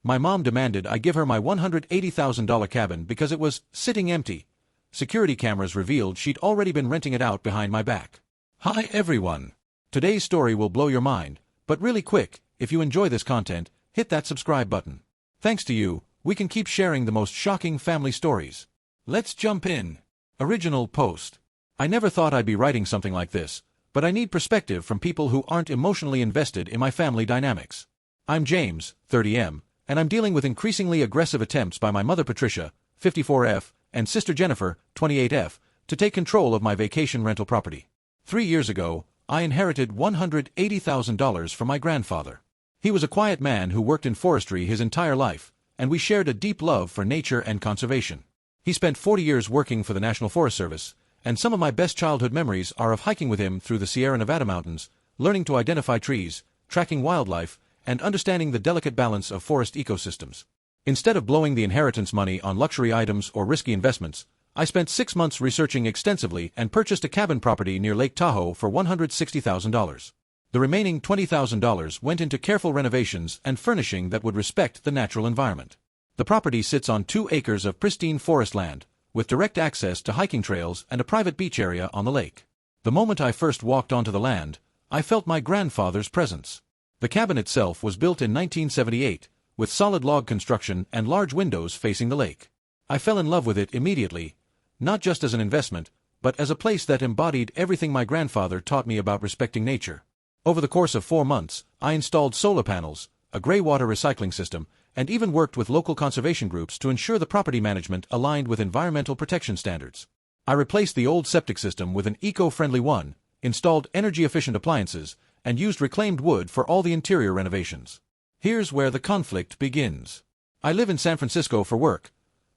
My mom demanded I give her my $180,000 cabin because it was sitting empty. Security cameras revealed she'd already been renting it out behind my back. Hi everyone. Today's story will blow your mind, but really quick, if you enjoy this content, hit that subscribe button. Thanks to you, we can keep sharing the most shocking family stories. Let's jump in. Original post. I never thought I'd be writing something like this, but I need perspective from people who aren't emotionally invested in my family dynamics. I'm James, 30M, and I'm dealing with increasingly aggressive attempts by my mother Patricia, 54F, and sister Jennifer, 28F, to take control of my vacation rental property. 3 years ago, I inherited $180,000 from my grandfather. He was a quiet man who worked in forestry his entire life, and we shared a deep love for nature and conservation. He spent 40 years working for the National Forest Service, and some of my best childhood memories are of hiking with him through the Sierra Nevada mountains, learning to identify trees, tracking wildlife, and understanding the delicate balance of forest ecosystems. Instead of blowing the inheritance money on luxury items or risky investments, I spent 6 months researching extensively and purchased a cabin property near Lake Tahoe for $160,000. The remaining $20,000 went into careful renovations and furnishing that would respect the natural environment. The property sits on 2 acres of pristine forest land, with direct access to hiking trails and a private beach area on the lake. The moment I first walked onto the land, I felt my grandfather's presence. The cabin itself was built in 1978, with solid log construction and large windows facing the lake. I fell in love with it immediately, not just as an investment, but as a place that embodied everything my grandfather taught me about respecting nature. Over the course of 4 months, I installed solar panels, a gray water recycling system, and even worked with local conservation groups to ensure the property management aligned with environmental protection standards. I replaced the old septic system with an eco-friendly one, installed energy-efficient appliances, and used reclaimed wood for all the interior renovations. Here's where the conflict begins. I live in San Francisco for work.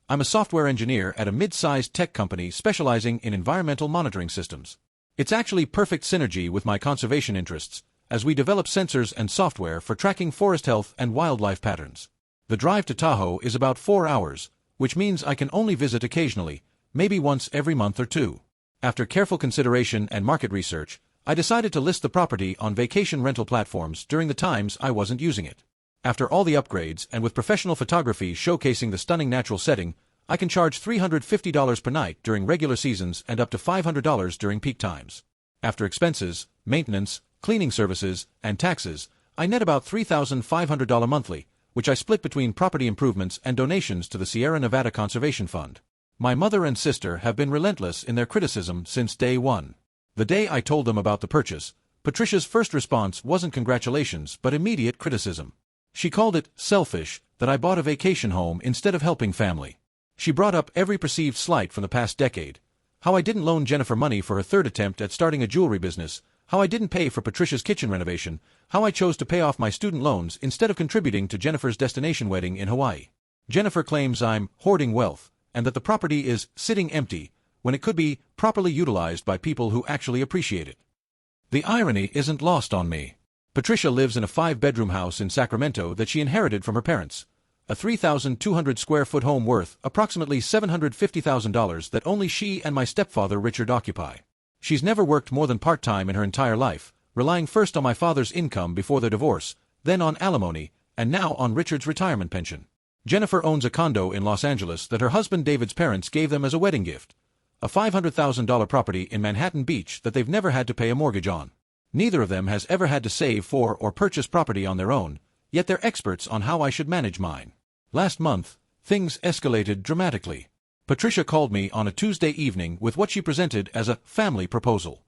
I'm a software engineer at a mid-sized tech company specializing in environmental monitoring systems. It's actually perfect synergy with my conservation interests, as we develop sensors and software for tracking forest health and wildlife patterns. The drive to Tahoe is about 4 hours, which means I can only visit occasionally, maybe once every month or 2. After careful consideration and market research, I decided to list the property on vacation rental platforms during the times I wasn't using it. After all the upgrades and with professional photography showcasing the stunning natural setting, I can charge $350 per night during regular seasons and up to $500 during peak times. After expenses, maintenance, cleaning services, and taxes, I net about $3,500 monthly, which I split between property improvements and donations to the Sierra Nevada Conservation Fund. My mother and sister have been relentless in their criticism since day one. The day I told them about the purchase, Patricia's first response wasn't congratulations but immediate criticism. She called it selfish that I bought a vacation home instead of helping family. She brought up every perceived slight from the past decade, how I didn't loan Jennifer money for her third attempt at starting a jewelry business, how I didn't pay for Patricia's kitchen renovation, how I chose to pay off my student loans instead of contributing to Jennifer's destination wedding in Hawaii. Jennifer claims I'm hoarding wealth, and that the property is sitting empty, when it could be properly utilized by people who actually appreciate it. The irony isn't lost on me. Patricia lives in a 5-bedroom house in Sacramento that she inherited from her parents, a 3,200 square foot home worth approximately $750,000 that only she and my stepfather Richard occupy. She's never worked more than part-time in her entire life, relying first on my father's income before their divorce, then on alimony, and now on Richard's retirement pension. Jennifer owns a condo in Los Angeles that her husband David's parents gave them as a wedding gift, a $500,000 property in Manhattan Beach that they've never had to pay a mortgage on. Neither of them has ever had to save for or purchase property on their own, yet they're experts on how I should manage mine. Last month, things escalated dramatically. Patricia called me on a Tuesday evening with what she presented as a family proposal.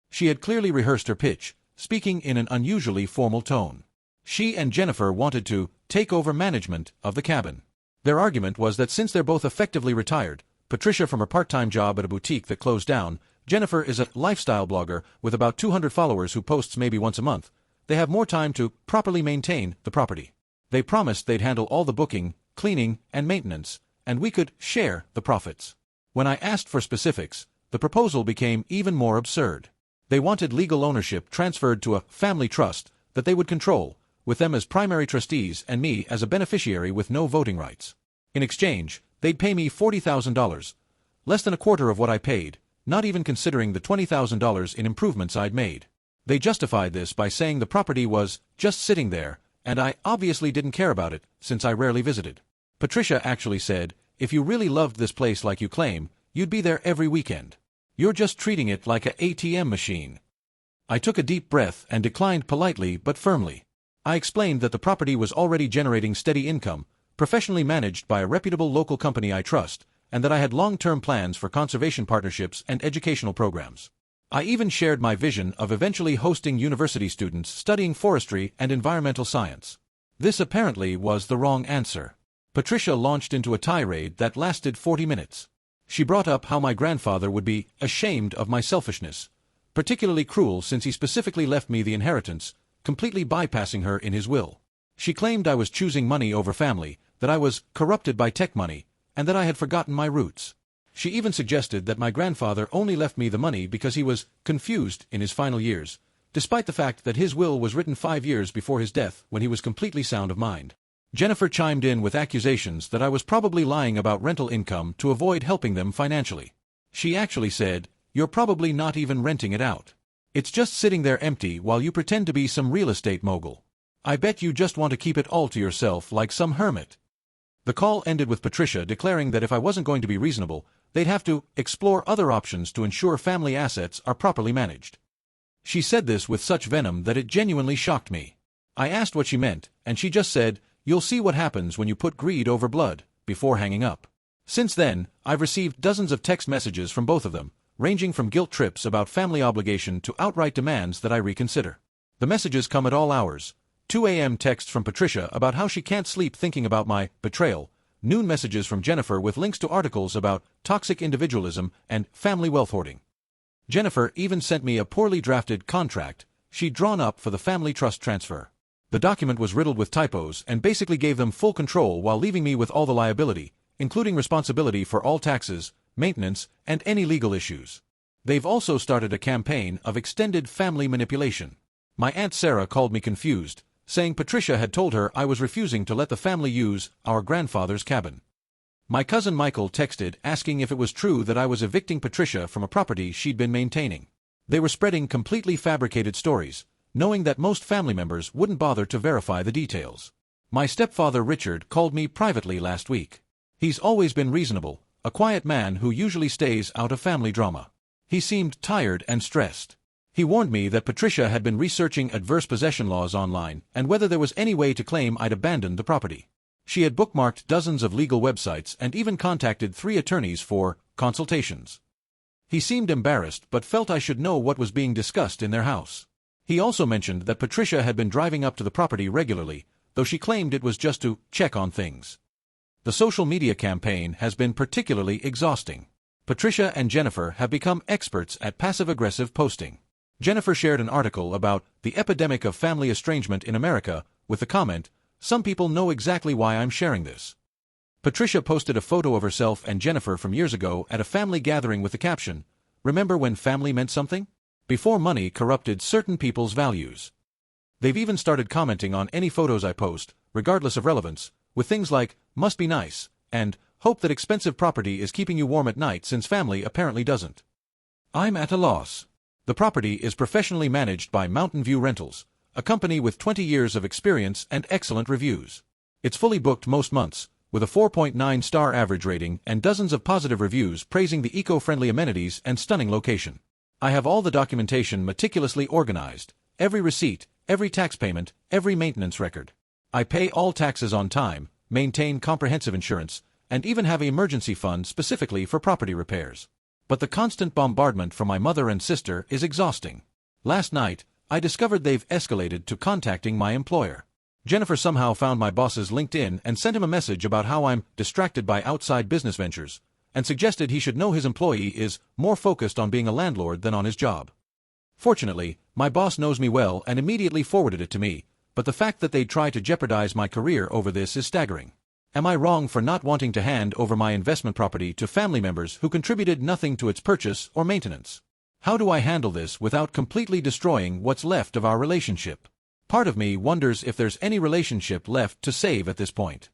She had clearly rehearsed her pitch, speaking in an unusually formal tone. She and Jennifer wanted to take over management of the cabin. Their argument was that since they're both effectively retired, Patricia from her part-time job at a boutique that closed down, Jennifer is a lifestyle blogger with about 200 followers who posts maybe once a month, they have more time to properly maintain the property. They promised they'd handle all the booking, cleaning, and maintenance, and we could share the profits. When I asked for specifics, the proposal became even more absurd. They wanted legal ownership transferred to a family trust that they would control, with them as primary trustees and me as a beneficiary with no voting rights. In exchange, they'd pay me $40,000, less than a quarter of what I paid, not even considering the $20,000 in improvements I'd made. They justified this by saying the property was just sitting there, and I obviously didn't care about it, since I rarely visited. Patricia actually said, "If you really loved this place like you claim, you'd be there every weekend. You're just treating it like a ATM machine." I took a deep breath and declined politely but firmly. I explained that the property was already generating steady income, professionally managed by a reputable local company I trust, and that I had long-term plans for conservation partnerships and educational programs. I even shared my vision of eventually hosting university students studying forestry and environmental science. This apparently was the wrong answer. Patricia launched into a tirade that lasted 40 minutes. She brought up how my grandfather would be ashamed of my selfishness, particularly cruel since he specifically left me the inheritance, completely bypassing her in his will. She claimed I was choosing money over family, that I was corrupted by tech money, and that I had forgotten my roots. She even suggested that my grandfather only left me the money because he was confused in his final years, despite the fact that his will was written 5 years before his death when he was completely sound of mind. Jennifer chimed in with accusations that I was probably lying about rental income to avoid helping them financially. She actually said, "You're probably not even renting it out. It's just sitting there empty while you pretend to be some real estate mogul. I bet you just want to keep it all to yourself like some hermit." The call ended with Patricia declaring that if I wasn't going to be reasonable, they'd have to explore other options to ensure family assets are properly managed. She said this with such venom that it genuinely shocked me. I asked what she meant, and she just said, "You'll see what happens when you put greed over blood," before hanging up. Since then, I've received dozens of text messages from both of them, ranging from guilt trips about family obligation to outright demands that I reconsider. The messages come at all hours. 2 a.m. text from Patricia about how she can't sleep thinking about my betrayal, noon messages from Jennifer with links to articles about toxic individualism and family wealth hoarding. Jennifer even sent me a poorly drafted contract she'd drawn up for the family trust transfer. The document was riddled with typos and basically gave them full control while leaving me with all the liability, including responsibility for all taxes, maintenance, and any legal issues. They've also started a campaign of extended family manipulation. My Aunt Sarah called me confused, saying Patricia had told her I was refusing to let the family use our grandfather's cabin. My cousin Michael texted asking if it was true that I was evicting Patricia from a property she'd been maintaining. They were spreading completely fabricated stories, knowing that most family members wouldn't bother to verify the details. My stepfather Richard called me privately last week. He's always been reasonable, a quiet man who usually stays out of family drama. He seemed tired and stressed. He warned me that Patricia had been researching adverse possession laws online and whether there was any way to claim I'd abandoned the property. She had bookmarked dozens of legal websites and even contacted 3 attorneys for consultations. He seemed embarrassed but felt I should know what was being discussed in their house. He also mentioned that Patricia had been driving up to the property regularly, though she claimed it was just to check on things. The social media campaign has been particularly exhausting. Patricia and Jennifer have become experts at passive-aggressive posting. Jennifer shared an article about the epidemic of family estrangement in America with the comment, "Some people know exactly why I'm sharing this." Patricia posted a photo of herself and Jennifer from years ago at a family gathering with the caption, "Remember when family meant something? Before money corrupted certain people's values." They've even started commenting on any photos I post, regardless of relevance, with things like, "Must be nice," and "Hope that expensive property is keeping you warm at night since family apparently doesn't." I'm at a loss. The property is professionally managed by Mountain View Rentals, a company with 20 years of experience and excellent reviews. It's fully booked most months, with a 4.9-star average rating and dozens of positive reviews praising the eco-friendly amenities and stunning location. I have all the documentation meticulously organized, every receipt, every tax payment, every maintenance record. I pay all taxes on time, maintain comprehensive insurance, and even have an emergency fund specifically for property repairs. But the constant bombardment from my mother and sister is exhausting. Last night, I discovered they've escalated to contacting my employer. Jennifer somehow found my boss's LinkedIn and sent him a message about how I'm distracted by outside business ventures, and suggested he should know his employee is more focused on being a landlord than on his job. Fortunately, my boss knows me well and immediately forwarded it to me, but the fact that they'd try to jeopardize my career over this is staggering. Am I wrong for not wanting to hand over my investment property to family members who contributed nothing to its purchase or maintenance? How do I handle this without completely destroying what's left of our relationship? Part of me wonders if there's any relationship left to save at this point.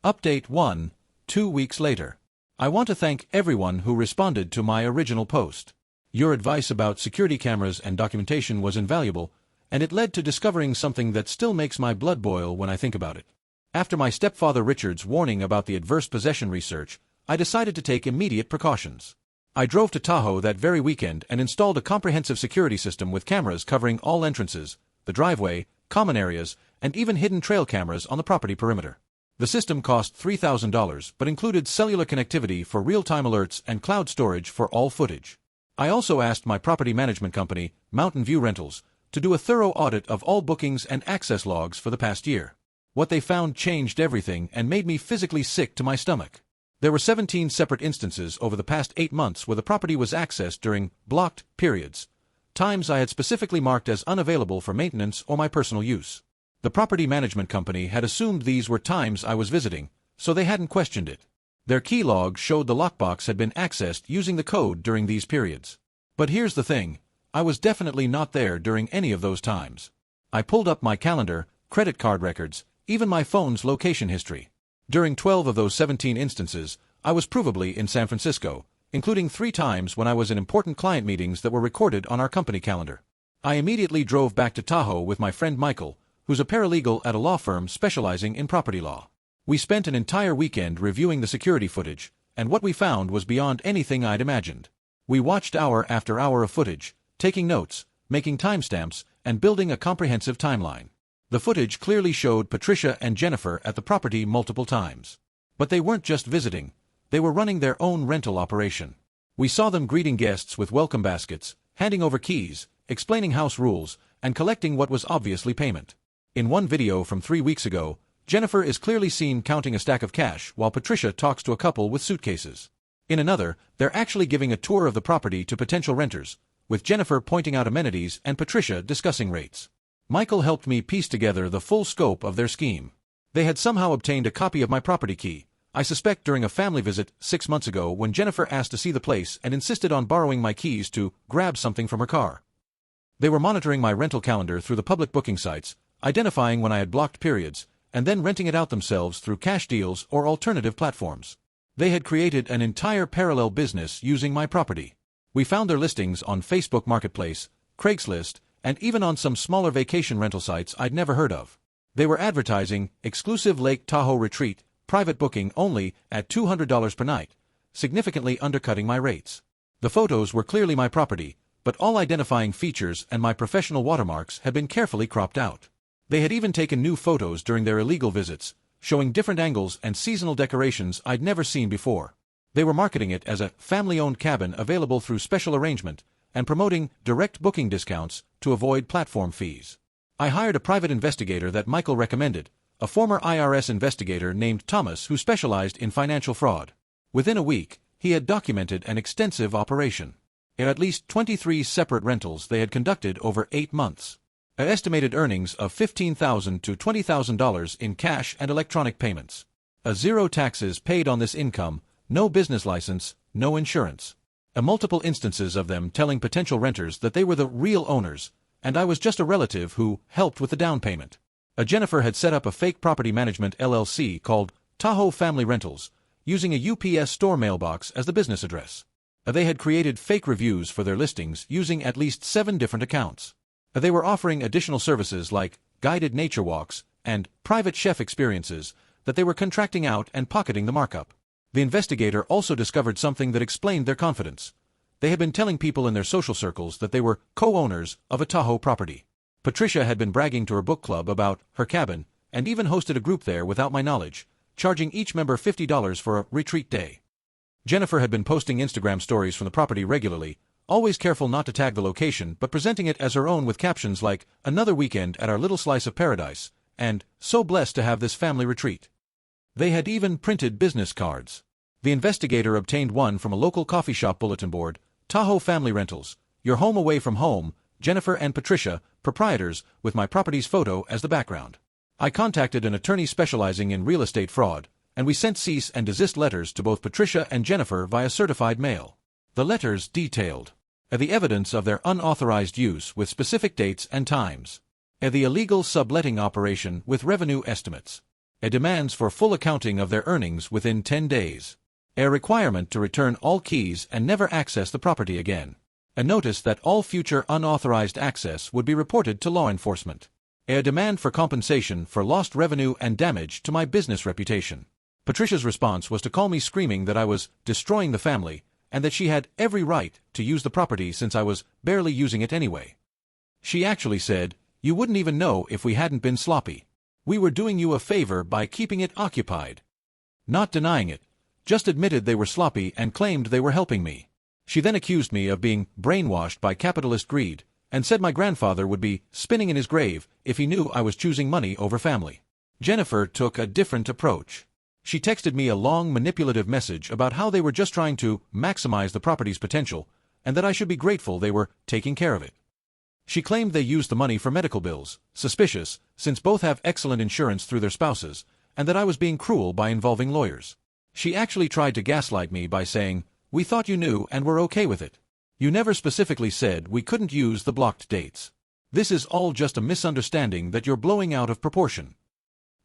Update 1, 2 weeks later. I want to thank everyone who responded to my original post. Your advice about security cameras and documentation was invaluable, and it led to discovering something that still makes my blood boil when I think about it. After my stepfather Richard's warning about the adverse possession research, I decided to take immediate precautions. I drove to Tahoe that very weekend and installed a comprehensive security system with cameras covering all entrances, the driveway, common areas, and even hidden trail cameras on the property perimeter. The system cost $3,000 but included cellular connectivity for real-time alerts and cloud storage for all footage. I also asked my property management company, Mountain View Rentals, to do a thorough audit of all bookings and access logs for the past year. What they found changed everything and made me physically sick to my stomach. There were 17 separate instances over the past 8 months where the property was accessed during blocked periods, times I had specifically marked as unavailable for maintenance or my personal use. The property management company had assumed these were times I was visiting, so they hadn't questioned it. Their key log showed the lockbox had been accessed using the code during these periods. But here's the thing, I was definitely not there during any of those times. I pulled up my calendar, credit card records, even my phone's location history. During 12 of those 17 instances, I was provably in San Francisco, including 3 times when I was in important client meetings that were recorded on our company calendar. I immediately drove back to Tahoe with my friend Michael, who's a paralegal at a law firm specializing in property law. We spent an entire weekend reviewing the security footage, and what we found was beyond anything I'd imagined. We watched hour after hour of footage, taking notes, making timestamps, and building a comprehensive timeline. The footage clearly showed Patricia and Jennifer at the property multiple times. But they weren't just visiting, they were running their own rental operation. We saw them greeting guests with welcome baskets, handing over keys, explaining house rules, and collecting what was obviously payment. In one video from 3 weeks ago, Jennifer is clearly seen counting a stack of cash while Patricia talks to a couple with suitcases. In another, they're actually giving a tour of the property to potential renters, with Jennifer pointing out amenities and Patricia discussing rates. Michael helped me piece together the full scope of their scheme. They had somehow obtained a copy of my property key, I suspect during a family visit 6 months ago when Jennifer asked to see the place and insisted on borrowing my keys to grab something from her car. They were monitoring my rental calendar through the public booking sites, identifying when I had blocked periods, and then renting it out themselves through cash deals or alternative platforms. They had created an entire parallel business using my property. We found their listings on Facebook Marketplace, Craigslist, and even on some smaller vacation rental sites I'd never heard of. They were advertising exclusive Lake Tahoe retreat, private booking only at $200 per night, significantly undercutting my rates. The photos were clearly my property, but all identifying features and my professional watermarks had been carefully cropped out. They had even taken new photos during their illegal visits, showing different angles and seasonal decorations I'd never seen before. They were marketing it as a family-owned cabin available through special arrangement, and promoting direct booking discounts to avoid platform fees. I hired a private investigator that Michael recommended, a former IRS investigator named Thomas who specialized in financial fraud. Within a week, he had documented an extensive operation. In at least 23 separate rentals they had conducted over 8 months. Estimated earnings of $15,000 to $20,000 in cash and electronic payments. Zero taxes paid on this income, no business license, no insurance. Multiple instances of them telling potential renters that they were the real owners, and I was just a relative who helped with the down payment. Jennifer had set up a fake property management LLC called Tahoe Family Rentals, using a UPS store mailbox as the business address. They had created fake reviews for their listings using at least 7 different accounts. They were offering additional services like guided nature walks and private chef experiences that they were contracting out and pocketing the markup. The investigator also discovered something that explained their confidence. They had been telling people in their social circles that they were co-owners of a Tahoe property. Patricia had been bragging to her book club about her cabin and even hosted a group there without my knowledge, charging each member $50 for a retreat day. Jennifer had been posting Instagram stories from the property regularly, always careful not to tag the location but presenting it as her own with captions like, "Another weekend at our little slice of paradise," and "So blessed to have this family retreat." They had even printed business cards. The investigator obtained one from a local coffee shop bulletin board, Tahoe Family Rentals, your home away from home, Jennifer and Patricia, proprietors, with my property's photo as the background. I contacted an attorney specializing in real estate fraud, and we sent cease and desist letters to both Patricia and Jennifer via certified mail. The letters detailed the evidence of their unauthorized use with specific dates and times, the illegal subletting operation with revenue estimates, demands for full accounting of their earnings within 10 days, a requirement to return all keys and never access the property again, A notice that all future unauthorized access would be reported to law enforcement. A demand for compensation for lost revenue and damage to my business reputation. Patricia's response was to call me screaming that I was destroying the family, and that she had every right to use the property since I was barely using it anyway. She actually said, "You wouldn't even know if we hadn't been sloppy. We were doing you a favor by keeping it occupied." Not denying it, just admitted they were sloppy and claimed they were helping me. She then accused me of being brainwashed by capitalist greed, and said my grandfather would be spinning in his grave if he knew I was choosing money over family. Jennifer took a different approach. She texted me a long manipulative message about how they were just trying to maximize the property's potential, and that I should be grateful they were taking care of it. She claimed they used the money for medical bills, suspicious, since both have excellent insurance through their spouses, and that I was being cruel by involving lawyers. She actually tried to gaslight me by saying, "We thought you knew and were okay with it. You never specifically said we couldn't use the blocked dates. This is all just a misunderstanding that you're blowing out of proportion."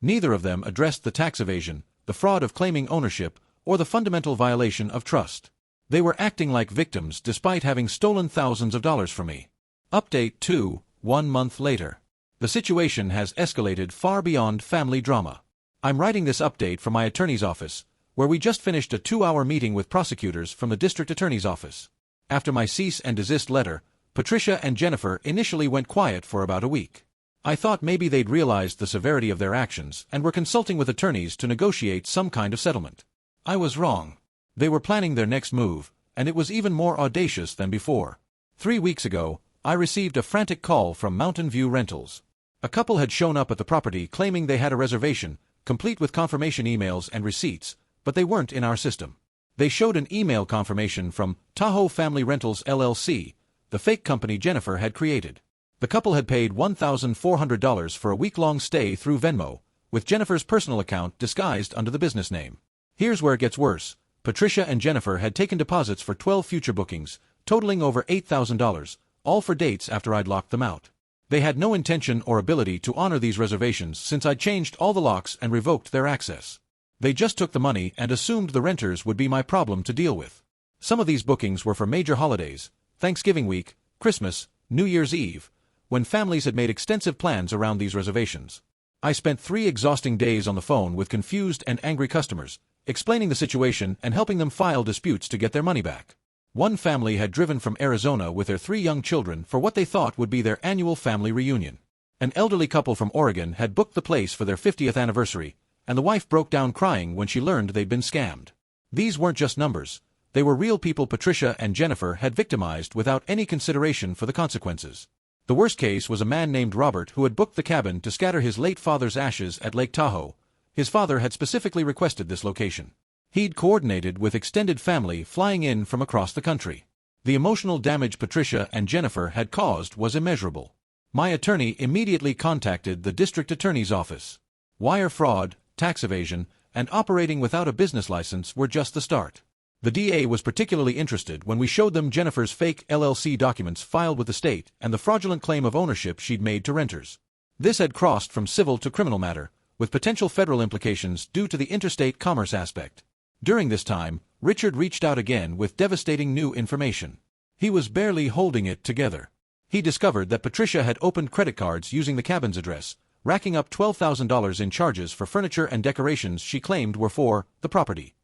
Neither of them addressed the tax evasion, the fraud of claiming ownership, or the fundamental violation of trust. They were acting like victims despite having stolen thousands of dollars from me. Update 2, 1 month later. The situation has escalated far beyond family drama. I'm writing this update from my attorney's office, where we just finished a 2-hour meeting with prosecutors from the district attorney's office. After my cease and desist letter, Patricia and Jennifer initially went quiet for about a week. I thought maybe they'd realized the severity of their actions and were consulting with attorneys to negotiate some kind of settlement. I was wrong. They were planning their next move, and it was even more audacious than before. 3 weeks ago, I received a frantic call from Mountain View Rentals. A couple had shown up at the property claiming they had a reservation, complete with confirmation emails and receipts, but they weren't in our system. They showed an email confirmation from Tahoe Family Rentals LLC, the fake company Jennifer had created. The couple had paid $1,400 for a week-long stay through Venmo, with Jennifer's personal account disguised under the business name. Here's where it gets worse. Patricia and Jennifer had taken deposits for 12 future bookings, totaling over $8,000, all for dates after I'd locked them out. They had no intention or ability to honor these reservations since I'd changed all the locks and revoked their access. They just took the money and assumed the renters would be my problem to deal with. Some of these bookings were for major holidays, Thanksgiving week, Christmas, New Year's Eve, when families had made extensive plans around these reservations. I spent 3 exhausting days on the phone with confused and angry customers, explaining the situation and helping them file disputes to get their money back. One family had driven from Arizona with their 3 young children for what they thought would be their annual family reunion. An elderly couple from Oregon had booked the place for their 50th anniversary, and the wife broke down crying when she learned they'd been scammed. These weren't just numbers. They were real people Patricia and Jennifer had victimized without any consideration for the consequences. The worst case was a man named Robert who had booked the cabin to scatter his late father's ashes at Lake Tahoe. His father had specifically requested this location. He'd coordinated with extended family flying in from across the country. The emotional damage Patricia and Jennifer had caused was immeasurable. My attorney immediately contacted the district attorney's office. Wire fraud, tax evasion, and operating without a business license were just the start. The DA was particularly interested when we showed them Jennifer's fake LLC documents filed with the state and the fraudulent claim of ownership she'd made to renters. This had crossed from civil to criminal matter, with potential federal implications due to the interstate commerce aspect. During this time, Richard reached out again with devastating new information. He was barely holding it together. He discovered that Patricia had opened credit cards using the cabin's address, racking up $12,000 in charges for furniture and decorations she claimed were for the property.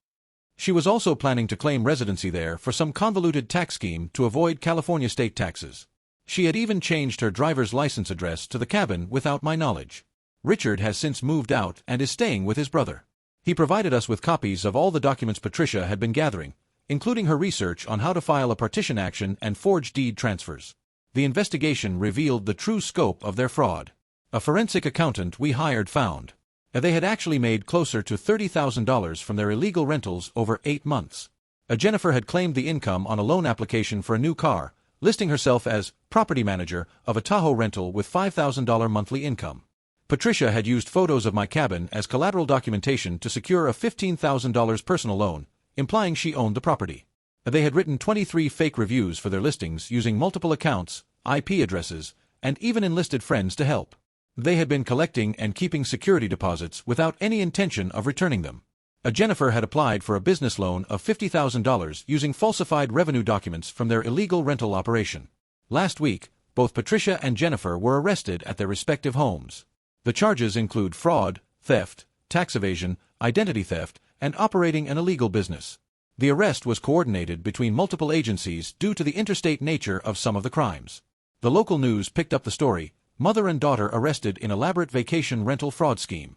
She was also planning to claim residency there for some convoluted tax scheme to avoid California state taxes. She had even changed her driver's license address to the cabin without my knowledge. Richard has since moved out and is staying with his brother. He provided us with copies of all the documents Patricia had been gathering, including her research on how to file a partition action and forge deed transfers. The investigation revealed the true scope of their fraud. A forensic accountant we hired found they had actually made closer to $30,000 from their illegal rentals over 8 months. Jennifer had claimed the income on a loan application for a new car, listing herself as property manager of a Tahoe rental with $5,000 monthly income. Patricia had used photos of my cabin as collateral documentation to secure a $15,000 personal loan, implying she owned the property. They had written 23 fake reviews for their listings using multiple accounts, IP addresses, and even enlisted friends to help. They had been collecting and keeping security deposits without any intention of returning them. A Jennifer had applied for a business loan of $50,000 using falsified revenue documents from their illegal rental operation. Last week, both Patricia and Jennifer were arrested at their respective homes. The charges include fraud, theft, tax evasion, identity theft, and operating an illegal business. The arrest was coordinated between multiple agencies due to the interstate nature of some of the crimes. The local news picked up the story, "Mother and daughter arrested in elaborate vacation rental fraud scheme."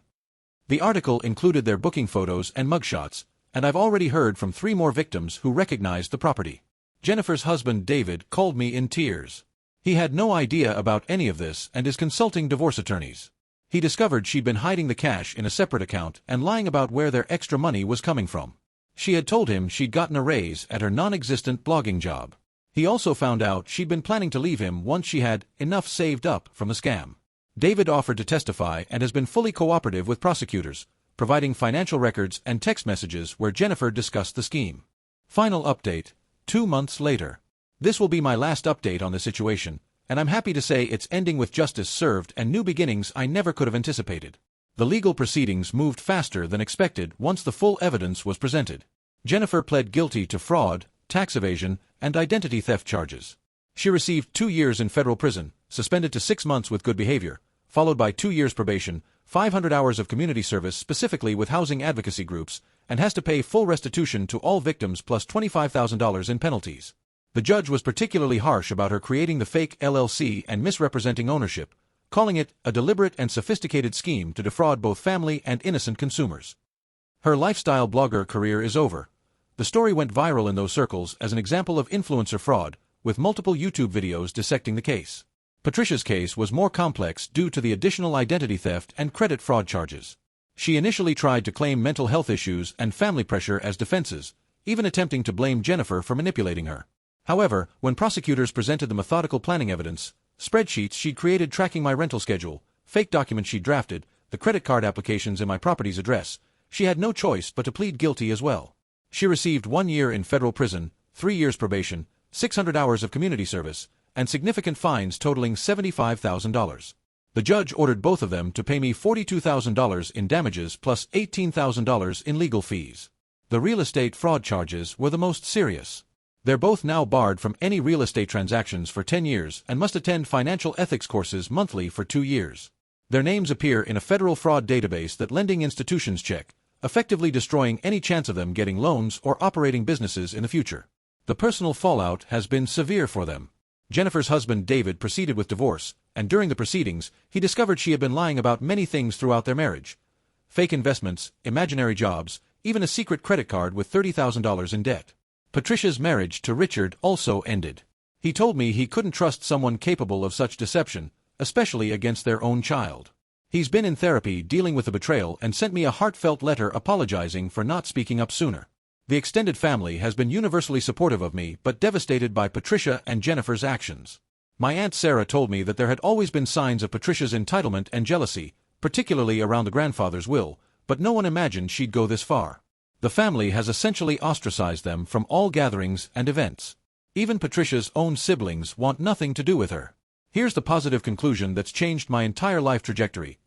The article included their booking photos and mugshots, and I've already heard from 3 more victims who recognized the property. Jennifer's husband David called me in tears. He had no idea about any of this and is consulting divorce attorneys. He discovered she'd been hiding the cash in a separate account and lying about where their extra money was coming from. She had told him she'd gotten a raise at her non-existent blogging job. He also found out she'd been planning to leave him once she had enough saved up from the scam. David offered to testify and has been fully cooperative with prosecutors, providing financial records and text messages where Jennifer discussed the scheme. Final update, 2 months later. This will be my last update on the situation, and I'm happy to say it's ending with justice served and new beginnings I never could have anticipated. The legal proceedings moved faster than expected once the full evidence was presented. Jennifer pled guilty to fraud, tax evasion, and identity theft charges. She received 2 years in federal prison, suspended to 6 months with good behavior, followed by 2 years probation, 500 hours of community service specifically with housing advocacy groups, and has to pay full restitution to all victims plus $25,000 in penalties. The judge was particularly harsh about her creating the fake LLC and misrepresenting ownership, calling it a deliberate and sophisticated scheme to defraud both family and innocent consumers. Her lifestyle blogger career is over. The story went viral in those circles as an example of influencer fraud, with multiple YouTube videos dissecting the case. Patricia's case was more complex due to the additional identity theft and credit fraud charges. She initially tried to claim mental health issues and family pressure as defenses, even attempting to blame Jennifer for manipulating her. However, when prosecutors presented the methodical planning evidence, spreadsheets she'd created tracking my rental schedule, fake documents she'd drafted, the credit card applications in my property's address, she had no choice but to plead guilty as well. She received 1 year in federal prison, 3 years probation, 600 hours of community service, and significant fines totaling $75,000. The judge ordered both of them to pay me $42,000 in damages plus $18,000 in legal fees. The real estate fraud charges were the most serious. They're both now barred from any real estate transactions for 10 years and must attend financial ethics courses monthly for 2 years. Their names appear in a federal fraud database that lending institutions check, effectively destroying any chance of them getting loans or operating businesses in the future. The personal fallout has been severe for them. Jennifer's husband David proceeded with divorce, and during the proceedings, he discovered she had been lying about many things throughout their marriage. Fake investments, imaginary jobs, even a secret credit card with $30,000 in debt. Patricia's marriage to Richard also ended. He told me he couldn't trust someone capable of such deception, especially against their own child. He's been in therapy dealing with the betrayal and sent me a heartfelt letter apologizing for not speaking up sooner. The extended family has been universally supportive of me but devastated by Patricia and Jennifer's actions. My Aunt Sarah told me that there had always been signs of Patricia's entitlement and jealousy, particularly around the grandfather's will, but no one imagined she'd go this far. The family has essentially ostracized them from all gatherings and events. Even Patricia's own siblings want nothing to do with her. Here's the positive conclusion that's changed my entire life trajectory.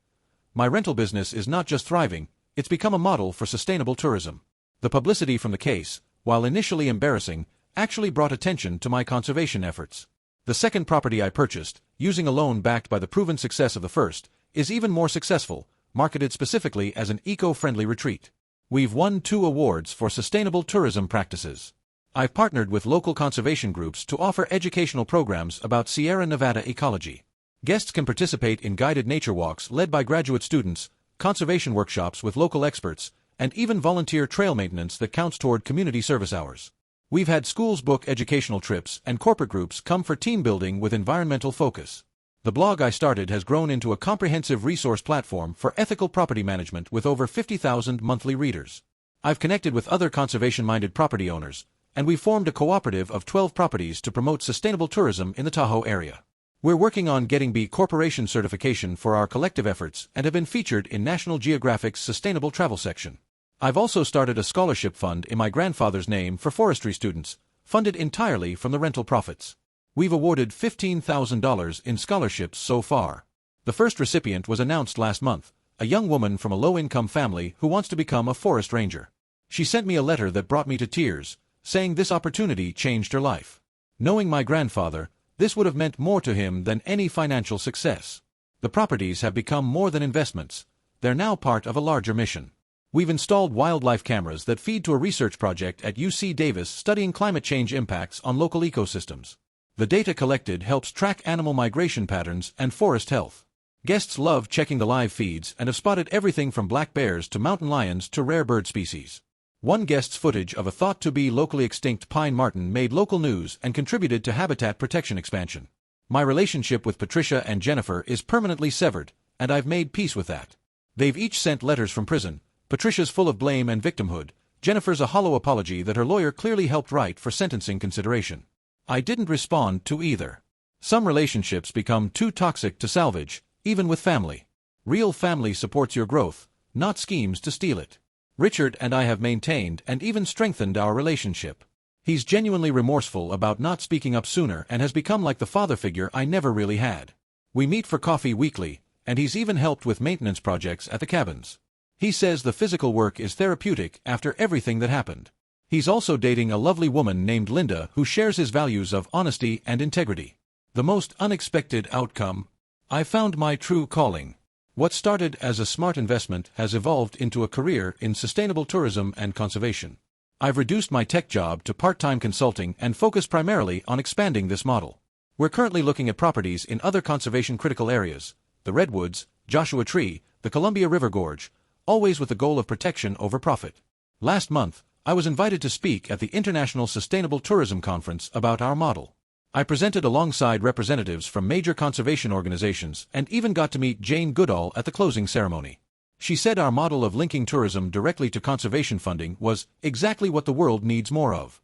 My rental business is not just thriving, it's become a model for sustainable tourism. The publicity from the case, while initially embarrassing, actually brought attention to my conservation efforts. The second property I purchased, using a loan backed by the proven success of the first, is even more successful, marketed specifically as an eco-friendly retreat. We've won 2 awards for sustainable tourism practices. I've partnered with local conservation groups to offer educational programs about Sierra Nevada ecology. Guests can participate in guided nature walks led by graduate students, conservation workshops with local experts, and even volunteer trail maintenance that counts toward community service hours. We've had schools book educational trips and corporate groups come for team building with environmental focus. The blog I started has grown into a comprehensive resource platform for ethical property management with over 50,000 monthly readers. I've connected with other conservation-minded property owners, and we've formed a cooperative of 12 properties to promote sustainable tourism in the Tahoe area. We're working on getting B Corporation certification for our collective efforts and have been featured in National Geographic's Sustainable Travel section. I've also started a scholarship fund in my grandfather's name for forestry students, funded entirely from the rental profits. We've awarded $15,000 in scholarships so far. The first recipient was announced last month, a young woman from a low-income family who wants to become a forest ranger. She sent me a letter that brought me to tears, saying this opportunity changed her life. Knowing my grandfather, this would have meant more to him than any financial success. The properties have become more than investments. They're now part of a larger mission. We've installed wildlife cameras that feed to a research project at UC Davis studying climate change impacts on local ecosystems. The data collected helps track animal migration patterns and forest health. Guests love checking the live feeds and have spotted everything from black bears to mountain lions to rare bird species. One guest's footage of a thought-to-be locally extinct pine marten made local news and contributed to habitat protection expansion. My relationship with Patricia and Jennifer is permanently severed, and I've made peace with that. They've each sent letters from prison. Patricia's full of blame and victimhood, Jennifer's a hollow apology that her lawyer clearly helped write for sentencing consideration. I didn't respond to either. Some relationships become too toxic to salvage, even with family. Real family supports your growth, not schemes to steal it. Richard and I have maintained and even strengthened our relationship. He's genuinely remorseful about not speaking up sooner and has become like the father figure I never really had. We meet for coffee weekly, and he's even helped with maintenance projects at the cabins. He says the physical work is therapeutic after everything that happened. He's also dating a lovely woman named Linda who shares his values of honesty and integrity. The most unexpected outcome. I found my true calling. What started as a smart investment has evolved into a career in sustainable tourism and conservation. I've reduced my tech job to part-time consulting and focus primarily on expanding this model. We're currently looking at properties in other conservation-critical areas, the Redwoods, Joshua Tree, the Columbia River Gorge, always with the goal of protection over profit. Last month, I was invited to speak at the International Sustainable Tourism Conference about our model. I presented alongside representatives from major conservation organizations and even got to meet Jane Goodall at the closing ceremony. She said our model of linking tourism directly to conservation funding was exactly what the world needs more of.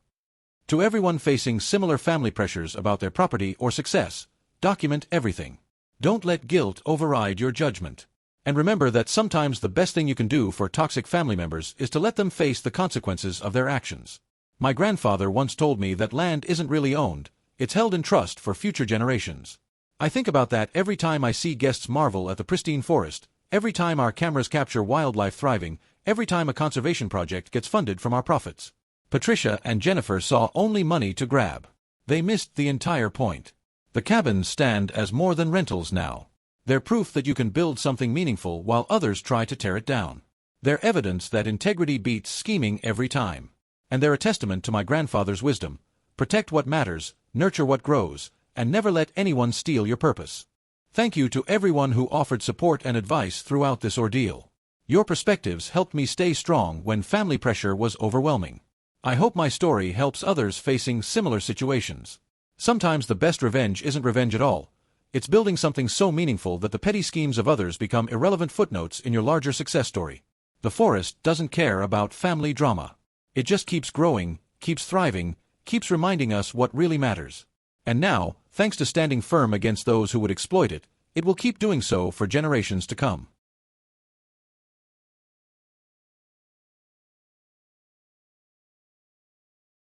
To everyone facing similar family pressures about their property or success, document everything. Don't let guilt override your judgment. And remember that sometimes the best thing you can do for toxic family members is to let them face the consequences of their actions. My grandfather once told me that land isn't really owned, it's held in trust for future generations. I think about that every time I see guests marvel at the pristine forest, every time our cameras capture wildlife thriving, every time a conservation project gets funded from our profits. Patricia and Jennifer saw only money to grab. They missed the entire point. The cabins stand as more than rentals now. They're proof that you can build something meaningful while others try to tear it down. They're evidence that integrity beats scheming every time. And they're a testament to my grandfather's wisdom. Protect what matters, nurture what grows, and never let anyone steal your purpose. Thank you to everyone who offered support and advice throughout this ordeal. Your perspectives helped me stay strong when family pressure was overwhelming. I hope my story helps others facing similar situations. Sometimes the best revenge isn't revenge at all. It's building something so meaningful that the petty schemes of others become irrelevant footnotes in your larger success story. The forest doesn't care about family drama. It just keeps growing, keeps thriving, keeps reminding us what really matters. And now, thanks to standing firm against those who would exploit it, it will keep doing so for generations to come.